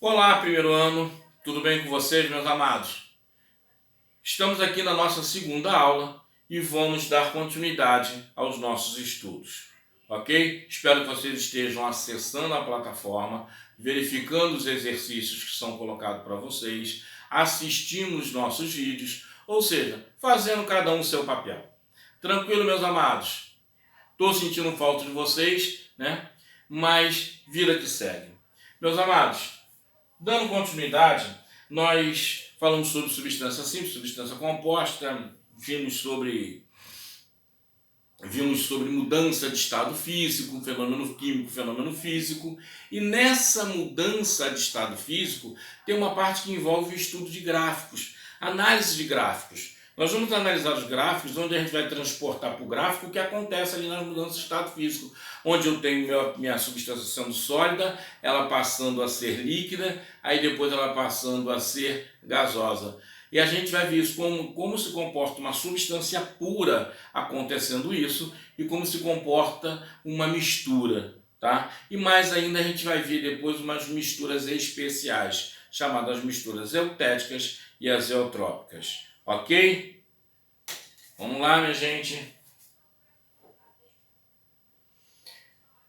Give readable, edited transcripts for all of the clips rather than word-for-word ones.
Olá, primeiro ano, tudo bem com vocês, meus amados? Estamos aqui na nossa segunda aula e vamos dar continuidade aos nossos estudos, ok? Espero que vocês estejam acessando a plataforma, verificando os exercícios que são colocados para vocês, assistindo os nossos vídeos, ou seja, fazendo cada um o seu papel. Tranquilo, meus amados? Estou sentindo falta de vocês, né? Mas vida que segue. Meus amados, dando continuidade, nós falamos sobre substância simples, substância composta, vimos sobre mudança de estado físico, fenômeno químico, fenômeno físico, e nessa mudança de estado físico tem uma parte que envolve o estudo de gráficos, análise de gráficos. Nós vamos analisar os gráficos, onde a gente vai transportar para o gráfico o que acontece ali nas mudanças de estado físico, onde eu tenho minha substância sendo sólida, ela passando a ser líquida, aí depois ela passando a ser gasosa. E a gente vai ver isso como se comporta uma substância pura acontecendo isso e como se comporta uma mistura, tá? E mais ainda a gente vai ver depois umas misturas especiais, chamadas misturas eutéticas e azeotrópicas. Ok? Vamos lá, minha gente.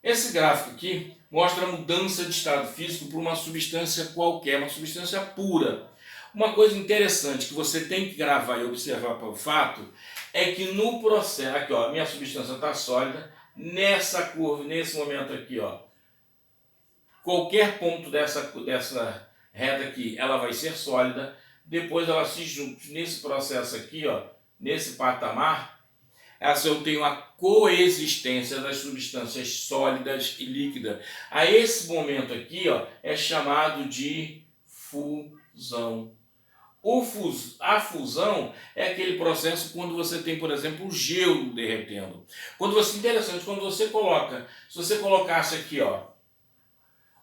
Esse gráfico aqui mostra a mudança de estado físico por uma substância qualquer, uma substância pura. Uma coisa interessante que você tem que gravar e observar para o fato é que no processo, aqui ó, minha substância está sólida, nessa curva, nesse momento aqui ó, qualquer ponto dessa reta aqui, ela vai ser sólida, depois ela se junta nesse processo aqui ó, nesse patamar, eu tenho a coexistência das substâncias sólidas e líquidas. A esse momento aqui ó, é chamado de fusão. A fusão é aquele processo quando você tem, por exemplo, o gelo derretendo. Interessante, se você colocasse aqui, ó,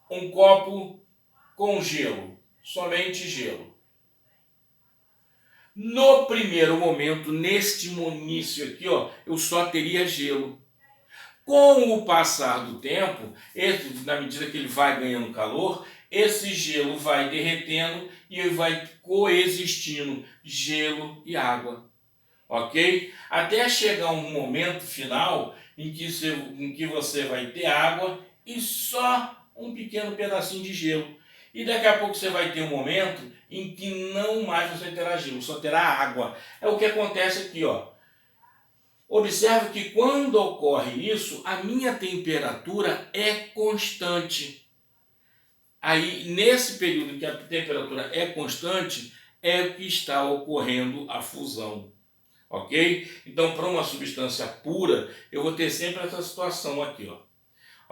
um copo com gelo, somente gelo. No primeiro momento, neste início aqui, ó, eu só teria gelo. Com o passar do tempo, na medida que ele vai ganhando calor, esse gelo vai derretendo e vai coexistindo gelo e água, ok? Até chegar um momento final em que você vai ter água e só um pequeno pedacinho de gelo. E daqui a pouco você vai ter um momento em que não mais você terá gelo, só terá água. É o que acontece aqui, ó. Observe que quando ocorre isso, a minha temperatura é constante. Aí, nesse período que a temperatura é constante, é o que está ocorrendo a fusão. Ok? Então, para uma substância pura, eu vou ter sempre essa situação aqui, ó.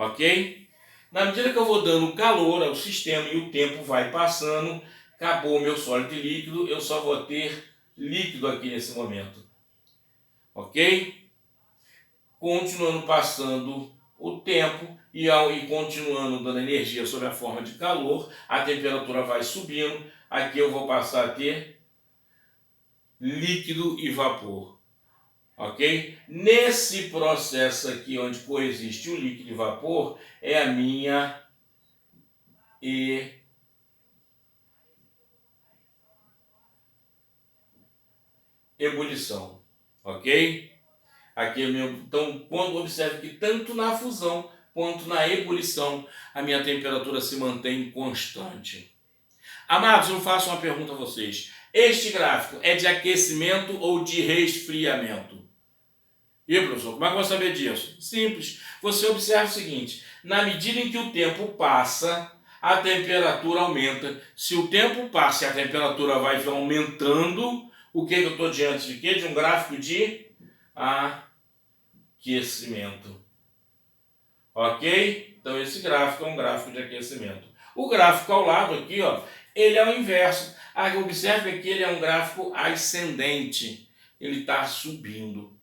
Ok? Na medida que eu vou dando calor ao sistema e o tempo vai passando, acabou o meu sólido e líquido, eu só vou ter líquido aqui nesse momento. Ok? Continuando passando o tempo e continuando dando energia sob a forma de calor, a temperatura vai subindo, aqui eu vou passar a ter líquido e vapor. Ok? Nesse processo aqui, onde coexiste o líquido e vapor, é a minha ebulição. Ok? Aqui é meu. Então, quando observe que tanto na fusão quanto na ebulição, a minha temperatura se mantém constante. Amados, eu faço uma pergunta a vocês. Este gráfico é de aquecimento ou de resfriamento? E professor, como é que eu vou saber disso? Simples. Você observa o seguinte, na medida em que o tempo passa, a temperatura aumenta. Se o tempo passa e a temperatura vai aumentando, o que eu estou diante de quê? De um gráfico de aquecimento. Ok? Então esse gráfico é um gráfico de aquecimento. O gráfico ao lado aqui, ó, ele é o inverso. Observe que ele é um gráfico ascendente. Ele está subindo.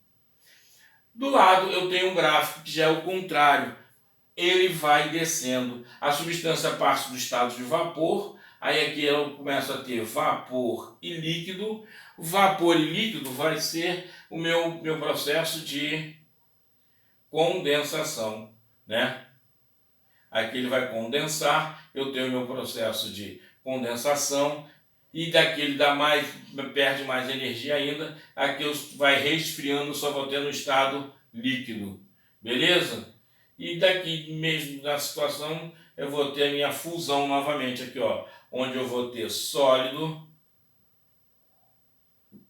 Do lado eu tenho um gráfico que já é o contrário. Ele vai descendo. A substância passa do estado de vapor. Aí aqui eu começo a ter vapor e líquido. Vapor e líquido vai ser o meu processo de condensação, né? Aqui ele vai condensar, eu tenho meu processo de condensação, e daquele perde mais energia ainda, aqui vai resfriando, só vou ter no estado líquido, beleza? E daqui mesmo na situação eu vou ter a minha fusão novamente aqui, ó, onde eu vou ter sólido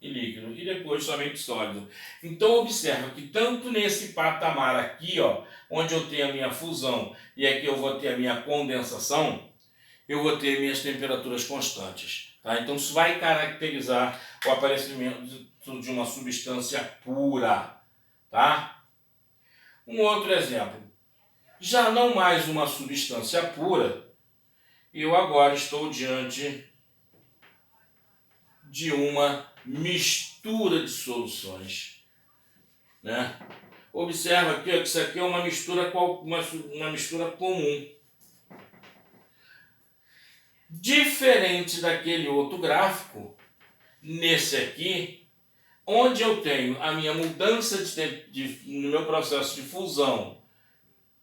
e líquido, e depois somente sólido. Então observa que tanto nesse patamar aqui, ó, onde eu tenho a minha fusão e aqui eu vou ter a minha condensação, eu vou ter minhas temperaturas constantes. Tá? Então isso vai caracterizar o aparecimento de uma substância pura. Tá? Um outro exemplo. Já não mais uma substância pura, eu agora estou diante de uma mistura de soluções. Né? Observa aqui que isso aqui é uma mistura comum. Diferente daquele outro gráfico, nesse aqui, onde eu tenho a minha mudança no meu processo de fusão,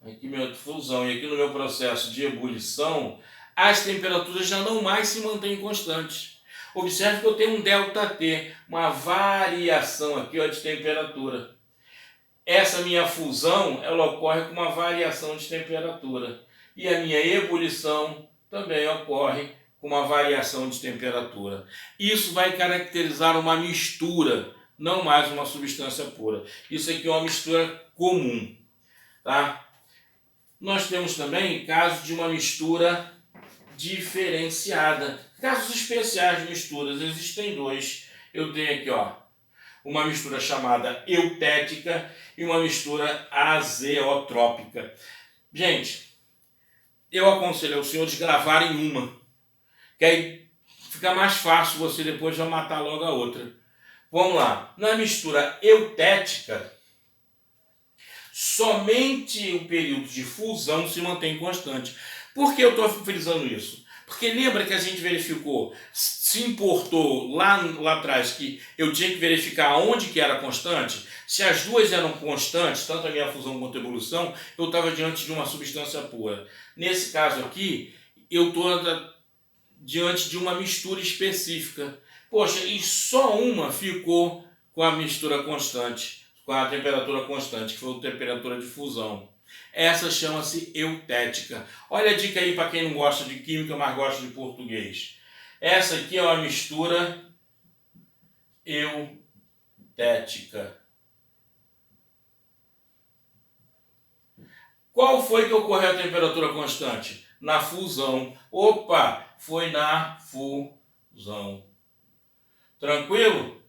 aqui minha fusão e aqui no meu processo de ebulição, as temperaturas já não mais se mantêm constantes. Observe que eu tenho um ΔT, uma variação aqui, ó, de temperatura. Essa minha fusão, ela ocorre com uma variação de temperatura. E a minha ebulição também ocorre com uma variação de temperatura. Isso vai caracterizar uma mistura, não mais uma substância pura. Isso aqui é uma mistura comum. Tá? Nós temos também casos de uma mistura diferenciada. Casos especiais de misturas, existem dois. Eu tenho aqui, ó, uma mistura chamada eutética e uma mistura azeotrópica. Gente, eu aconselho aos senhores gravarem uma, que aí fica mais fácil você depois já matar logo a outra. Vamos lá. Na mistura eutética, somente o período de fusão se mantém constante. Por que eu estou frisando isso? Porque lembra que a gente verificou, se importou lá atrás, que eu tinha que verificar onde que era constante? Se as duas eram constantes, tanto a minha fusão quanto a evolução, eu estava diante de uma substância pura. Nesse caso aqui, eu estou diante de uma mistura específica. Poxa, e só uma ficou com a mistura constante, com a temperatura constante, que foi a temperatura de fusão. Essa chama-se eutética. Olha a dica aí para quem não gosta de química, mas gosta de português. Essa aqui é uma mistura eutética. Qual foi que ocorreu a temperatura constante? Na fusão. Opa, foi na fusão. Tranquilo?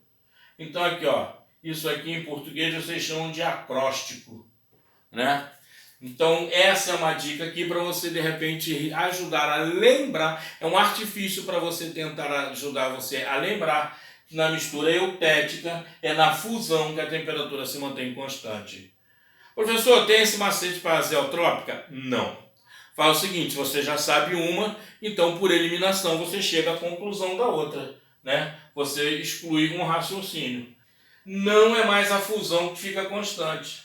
Então aqui, ó, isso aqui em português vocês chamam de acróstico, né? Então essa é uma dica aqui para você de repente ajudar a lembrar, é um artifício para você tentar ajudar você a lembrar que na mistura eutética é na fusão que a temperatura se mantém constante. Professor, tem esse macete para azeotrópica? Não. Faz o seguinte, você já sabe uma, então por eliminação você chega à conclusão da outra, né? Você exclui um raciocínio. Não é mais a fusão que fica constante,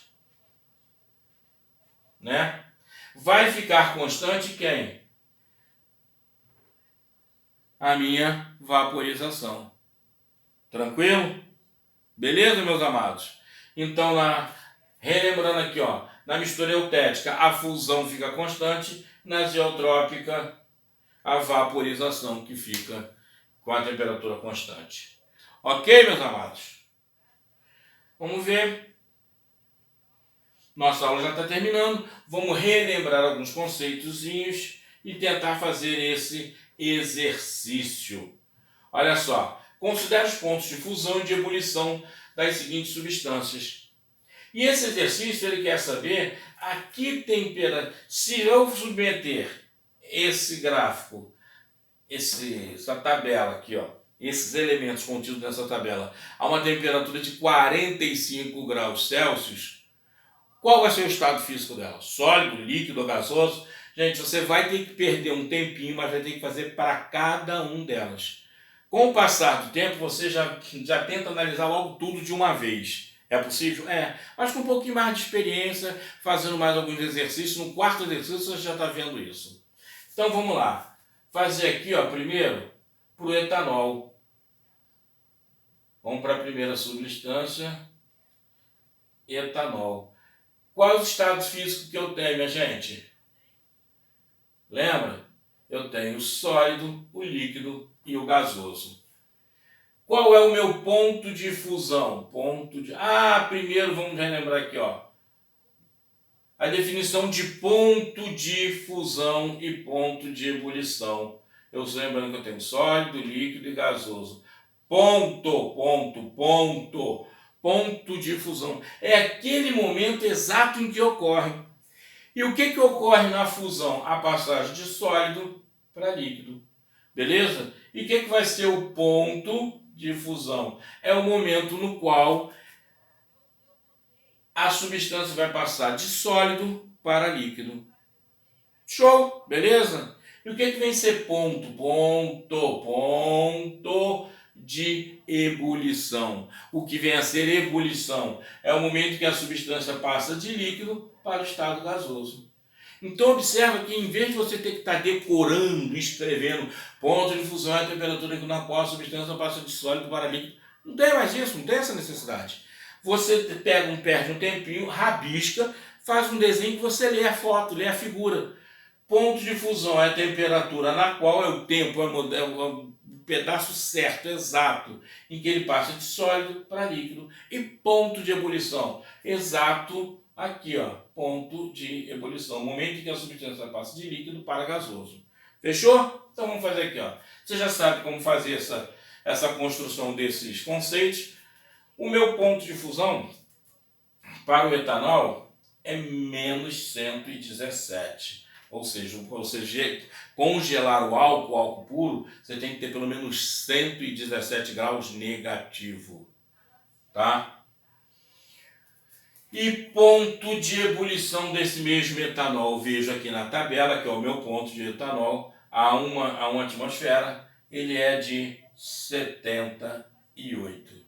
né? Vai ficar constante quem? A minha vaporização. Tranquilo? Beleza, meus amados? Então, relembrando aqui, ó, na mistura eutética a fusão fica constante, na azeotrópica a vaporização que fica com a temperatura constante. Ok, meus amados? Vamos ver. Nossa aula já está terminando. Vamos relembrar alguns conceitozinhos e tentar fazer esse exercício. Olha só. Considere os pontos de fusão e de ebulição das seguintes substâncias. E esse exercício ele quer saber a que temperatura. Se eu submeter esse gráfico, essa tabela aqui, ó, esses elementos contidos nessa tabela, a uma temperatura de 45 graus Celsius, qual vai ser o estado físico dela? Sólido, líquido, gasoso? Gente, você vai ter que perder um tempinho, mas vai ter que fazer para cada um delas. Com o passar do tempo, você já tenta analisar logo tudo de uma vez. É possível? É. Mas com um pouquinho mais de experiência, fazendo mais alguns exercícios, no quarto exercício você já está vendo isso. Então vamos lá. Fazer aqui, ó, primeiro para o etanol. Vamos para a primeira substância, etanol. Quais os estados físicos que eu tenho, minha gente? Lembra? Eu tenho o sólido, o líquido e o gasoso. Qual é o meu ponto de fusão? Primeiro vamos relembrar aqui, ó. A definição de ponto de fusão e ponto de ebulição. Eu estou lembrando que eu tenho sólido, líquido e gasoso. Ponto de fusão. É aquele momento exato em que ocorre. E o que ocorre na fusão? A passagem de sólido para líquido. Beleza? E o que vai ser o ponto de fusão? É o momento no qual a substância vai passar de sólido para líquido. Show? Beleza? E o que vem ser ponto de ebulição. O que vem a ser ebulição é o momento que a substância passa de líquido para o estado gasoso. Então observa que em vez de você ter que estar decorando, escrevendo ponto de fusão é a temperatura na qual a substância passa de sólido para líquido, não tem mais isso, não tem essa necessidade. Você perde um tempinho, rabisca, faz um desenho que você lê a foto, lê a figura. Ponto de fusão é a temperatura na qual é o tempo, é o pedaço certo, exato, em que ele passa de sólido para líquido. E ponto de ebulição, exato aqui, ó, ponto de ebulição, o momento em que a substância passa de líquido para gasoso. Fechou? Então vamos fazer aqui, ó. Você já sabe como fazer essa construção desses conceitos. O meu ponto de fusão para o etanol é menos 117. Ou seja, você congelar o álcool puro, você tem que ter pelo menos 117 graus negativo. Tá? E ponto de ebulição desse mesmo etanol, vejo aqui na tabela, que é o meu ponto de etanol, a uma atmosfera, ele é de 78.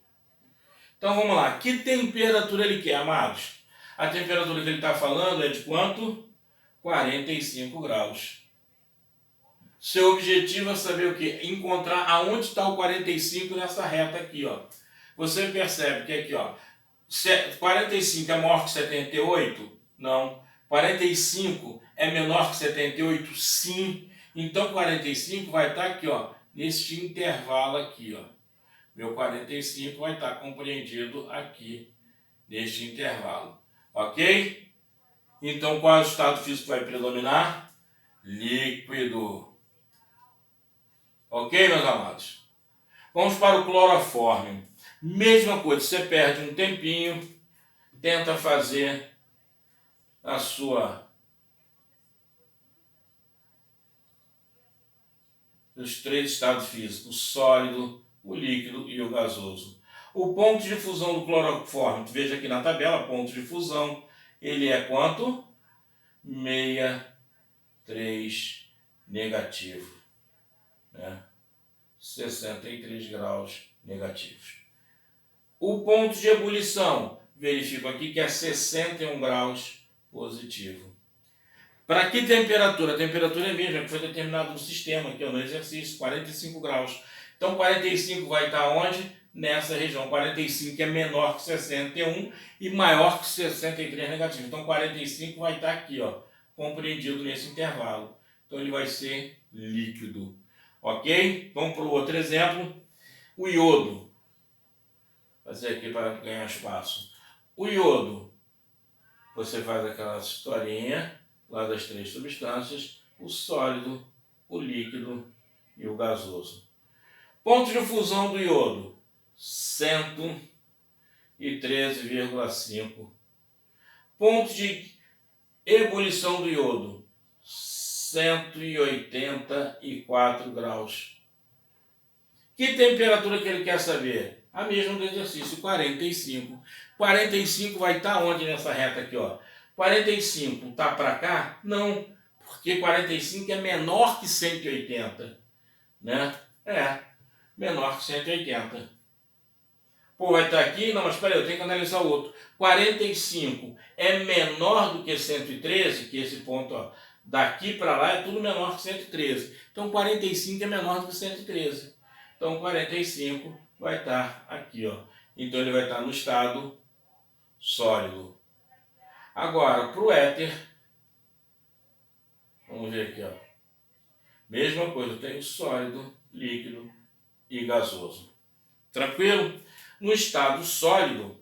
Então vamos lá, que temperatura ele quer, amados? A temperatura que ele está falando é de quanto? 45 graus. Seu objetivo é saber o quê? Encontrar aonde está o 45 nessa reta aqui, ó. Você percebe que aqui, ó, 45 é maior que 78? Não. 45 é menor que 78? Sim. Então 45 vai estar aqui, ó, neste intervalo aqui, ó. Meu 45 vai estar compreendido aqui, neste intervalo. Ok? Então, qual é o estado físico que vai predominar? Líquido. Ok, meus amados? Vamos para o clorofórmio. Mesma coisa, você perde um tempinho, tenta fazer os três estados físicos, o sólido, o líquido e o gasoso. O ponto de fusão do clorofórmio, veja aqui na tabela, ponto de fusão, ele é quanto? 63 negativo, né? 63 graus negativos. O ponto de ebulição, verifico aqui que é 61 graus positivo. Para que temperatura? A temperatura é mesmo, que foi determinado no sistema, aqui no exercício, 45 graus. Então 45 vai estar onde? Nessa região. 45 é menor que 61 e maior que 63 negativo. Então 45 vai estar aqui, ó, compreendido nesse intervalo. Então ele vai ser líquido. Ok? Vamos para o outro exemplo. O iodo. Vou fazer aqui para ganhar espaço. O iodo, você faz aquela historinha lá das três substâncias, o sólido, o líquido e o gasoso. Ponto de fusão do iodo, 113,5. Ponto de ebulição do iodo, 184 graus. Que temperatura que ele quer saber? A mesma do exercício, 45. 45 vai estar onde nessa reta aqui, ó? 45 está para cá? Não, porque 45 é menor que 180, né? É, menor que 180. Pô, vai estar aqui? Não, mas espera aí, eu tenho que analisar o outro. 45 é menor do que 113, que esse ponto, ó, Daqui para lá é tudo menor que 113. Então 45 é menor do que 113. Então 45 vai estar aqui, ó. Então ele vai estar no estado sólido. Agora, para o éter, vamos ver aqui, ó. Mesma coisa, eu tenho sólido, líquido e gasoso. Tranquilo? No estado sólido,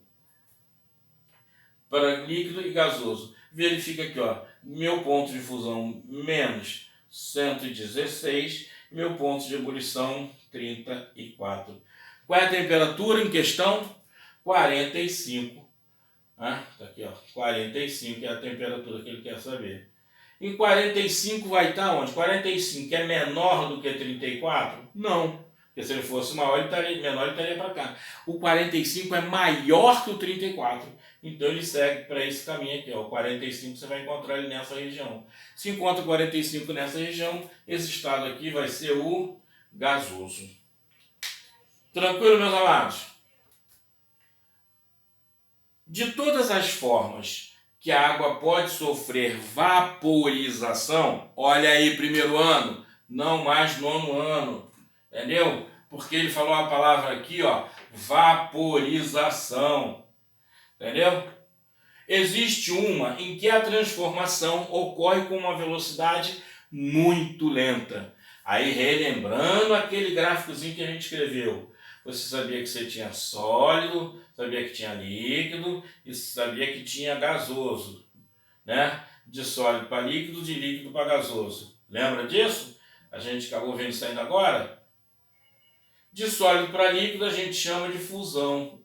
para líquido e gasoso, verifica aqui, ó, meu ponto de fusão menos 116, meu ponto de ebulição 34. Qual é a temperatura em questão? 45. Ah, tá aqui, ó, 45 é a temperatura que ele quer saber. Em 45 vai estar onde? 45 é menor do que 34? Não. Porque se ele fosse maior, ele estaria, menor, ele estaria para cá. O 45 é maior que o 34. Então ele segue para esse caminho aqui. Ó. O 45 você vai encontrar ele nessa região. Se encontra o 45 nessa região, esse estado aqui vai ser o gasoso. Tranquilo, meus amados? De todas as formas que a água pode sofrer vaporização, olha aí, primeiro ano, não mais nono ano, entendeu? Porque ele falou a palavra aqui, ó, vaporização, entendeu? Existe uma em que a transformação ocorre com uma velocidade muito lenta. Aí, relembrando aquele gráficozinho que a gente escreveu, você sabia que você tinha sólido, sabia que tinha líquido e sabia que tinha gasoso, né? De sólido para líquido, de líquido para gasoso. Lembra disso? A gente acabou vendo isso ainda agora. De sólido para líquido a gente chama de fusão.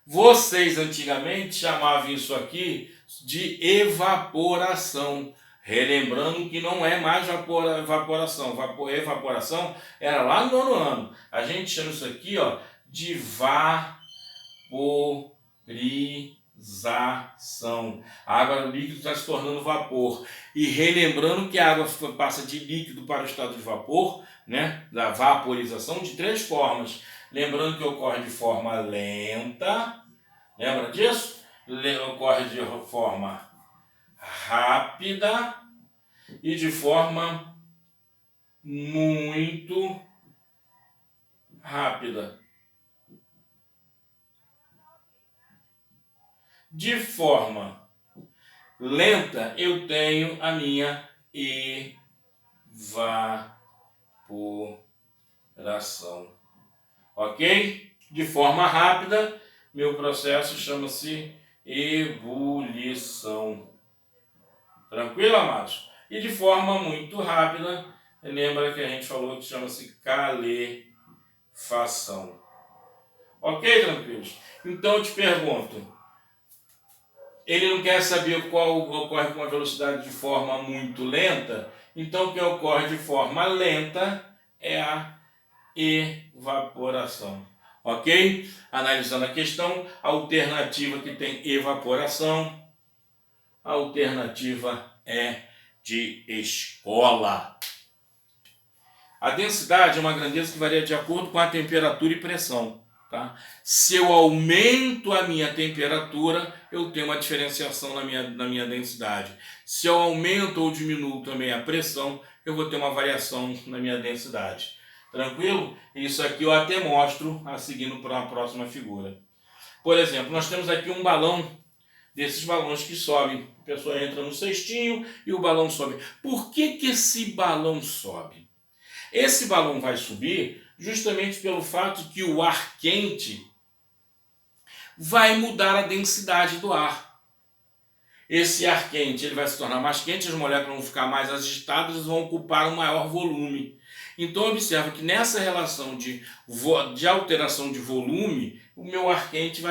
Vocês antigamente chamavam isso aqui de evaporação. Relembrando que não é mais evaporação. Evaporação era lá no nono ano. A gente chama isso aqui, ó, de vaporização. A água líquida está se tornando vapor. E relembrando que a água passa de líquido para o estado de vapor, né, da vaporização, de três formas. Lembrando que ocorre de forma lenta. Lembra disso? Ocorre de forma rápida e de forma muito rápida. De forma lenta, eu tenho a minha evaporação. Ok? De forma rápida, meu processo chama-se ebulição. Tranquilo, amados? E de forma muito rápida, lembra que a gente falou que chama-se calefação. Ok, tranquilos? Então eu te pergunto, ele não quer saber qual ocorre com uma velocidade de forma muito lenta, então o que ocorre de forma lenta é a evaporação. Ok? Analisando a questão, a alternativa que tem evaporação, a alternativa é de escola. A densidade é uma grandeza que varia de acordo com a temperatura e pressão. Tá? Se eu aumento a minha temperatura, eu tenho uma diferenciação na minha densidade. Se eu aumento ou diminuo também a pressão, eu vou ter uma variação na minha densidade. Tranquilo? Isso aqui eu até mostro seguindo para a próxima figura. Por exemplo, nós temos aqui um balão, desses balões que sobem. A pessoa entra no cestinho e o balão sobe. Por que esse balão sobe? Esse balão vai subir justamente pelo fato que o ar quente vai mudar a densidade do ar. Esse ar quente ele vai se tornar mais quente, as moléculas vão ficar mais agitadas e vão ocupar um maior volume. Então observa que nessa relação de alteração de volume, o meu ar quente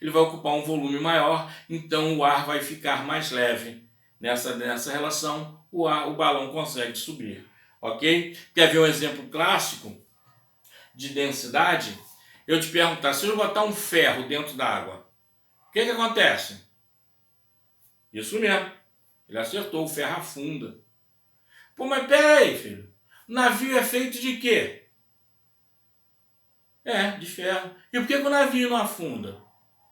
ele vai ocupar um volume maior, então o ar vai ficar mais leve. Nessa relação, o balão consegue subir. Ok? Quer ver um exemplo clássico de densidade? Eu te perguntar, se eu botar um ferro dentro da água, o que acontece? Isso mesmo, ele acertou, o ferro afunda. Pô, mas pera aí, filho, o navio é feito de quê? De ferro. E por que o navio não afunda?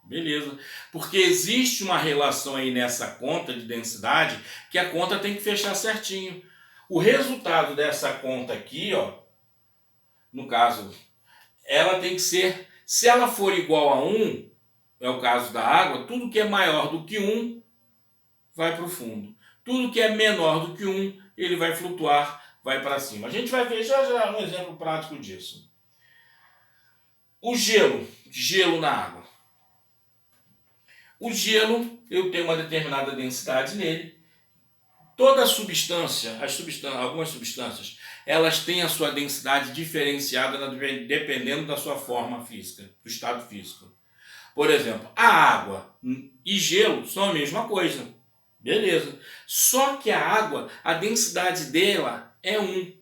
Beleza. Porque existe uma relação aí nessa conta de densidade que a conta tem que fechar certinho. O resultado dessa conta aqui, ó, no caso, ela tem que ser, se ela for igual a 1, é o caso da água, tudo que é maior do que 1 vai para o fundo. Tudo que é menor do que 1, ele vai flutuar, vai para cima. A gente vai ver já já um exemplo prático disso. O gelo na água. O gelo, eu tenho uma determinada densidade nele. Toda substância, algumas substâncias, elas têm a sua densidade diferenciada dependendo da sua forma física, do estado físico. Por exemplo, a água e gelo são a mesma coisa. Beleza. Só que a água, a densidade dela é 1.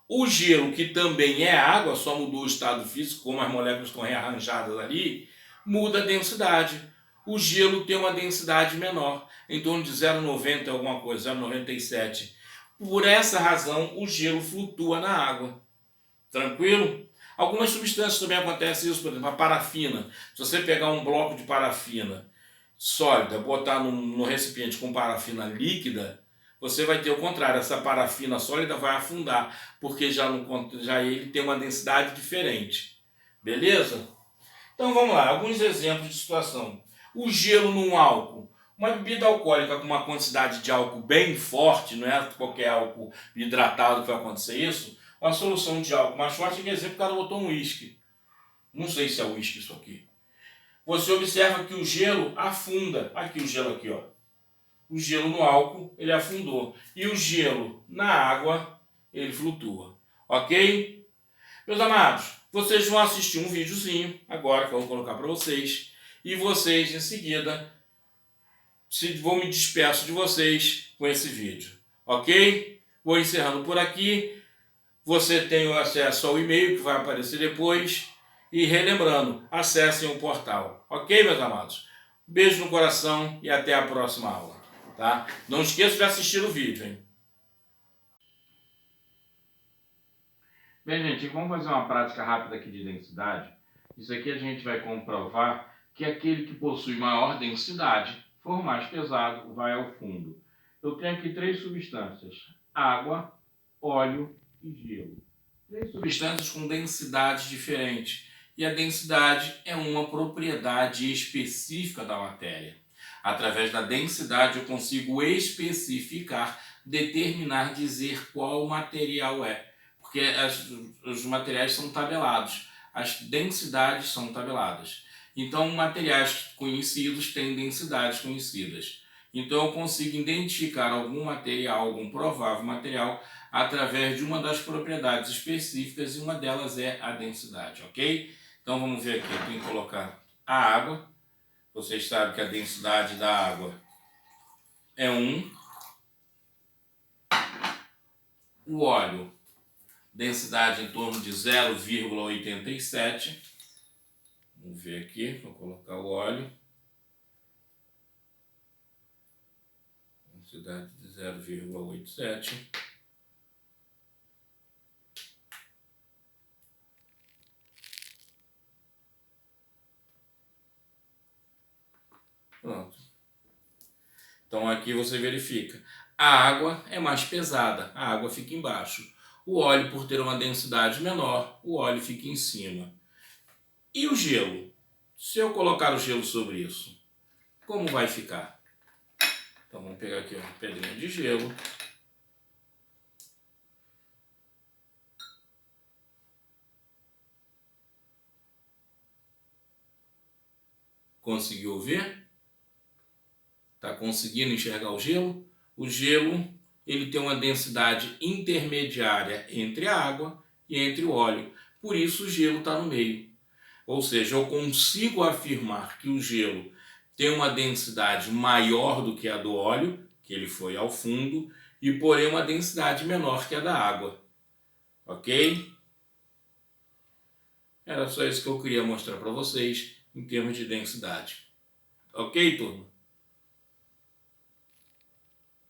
O gelo, que também é água, só mudou o estado físico, como as moléculas estão rearranjadas ali, muda a densidade. O gelo tem uma densidade menor, em torno de 0,90 alguma coisa, 0,97. Por essa razão, o gelo flutua na água. Tranquilo? Algumas substâncias também acontece isso, por exemplo, a parafina. Se você pegar um bloco de parafina sólida, botar no recipiente com parafina líquida, você vai ter o contrário, essa parafina sólida vai afundar, porque já ele tem uma densidade diferente. Beleza? Então vamos lá, alguns exemplos de situação. O gelo num álcool. Uma bebida alcoólica com uma quantidade de álcool bem forte, não é qualquer álcool hidratado que vai acontecer isso. Uma solução de álcool mais forte, por exemplo, o cara botou um uísque. Não sei se é uísque isso aqui. Você observa que o gelo afunda. Aqui o gelo aqui, ó. O gelo no álcool, ele afundou. E o gelo na água, ele flutua. Ok? Meus amados, vocês vão assistir um videozinho agora que eu vou colocar para vocês. E vocês, em seguida, vou me despeço de vocês com esse vídeo. Ok? Vou encerrando por aqui. Você tem o acesso ao e-mail que vai aparecer depois. E relembrando, acessem o portal. Ok, meus amados? Beijo no coração e até a próxima aula. Tá? Não esqueça de assistir o vídeo, hein? Bem, gente, vamos fazer uma prática rápida aqui de densidade. Isso aqui a gente vai comprovar que aquele que possui maior densidade, for mais pesado, vai ao fundo. Eu tenho aqui 3 substâncias: água, óleo e gelo. 3 substâncias com densidades diferentes. E a densidade é uma propriedade específica da matéria. Através da densidade eu consigo especificar, determinar, dizer qual material é. Porque os materiais são tabelados, as densidades são tabeladas. Então, materiais conhecidos têm densidades conhecidas. Então, eu consigo identificar algum material, algum provável material, através de uma das propriedades específicas, e uma delas é a densidade, ok? Então, vamos ver aqui, eu tenho que colocar a água. Vocês sabem que a densidade da água é 1. O óleo, densidade em torno de 0,87. Vamos ver aqui, vou colocar o óleo. Densidade de 0,87. Pronto. Então aqui você verifica. A água é mais pesada, a água fica embaixo. O óleo, por ter uma densidade menor, o óleo fica em cima. E o gelo? Se eu colocar o gelo sobre isso, como vai ficar? Então vamos pegar aqui uma pedrinha de gelo. Conseguiu ver? Está conseguindo enxergar o gelo? O gelo, ele tem uma densidade intermediária entre a água e entre o óleo. Por isso o gelo está no meio. Ou seja, eu consigo afirmar que o gelo tem uma densidade maior do que a do óleo, que ele foi ao fundo, e porém uma densidade menor que a da água. Ok? Era só isso que eu queria mostrar para vocês em termos de densidade. Ok, turma?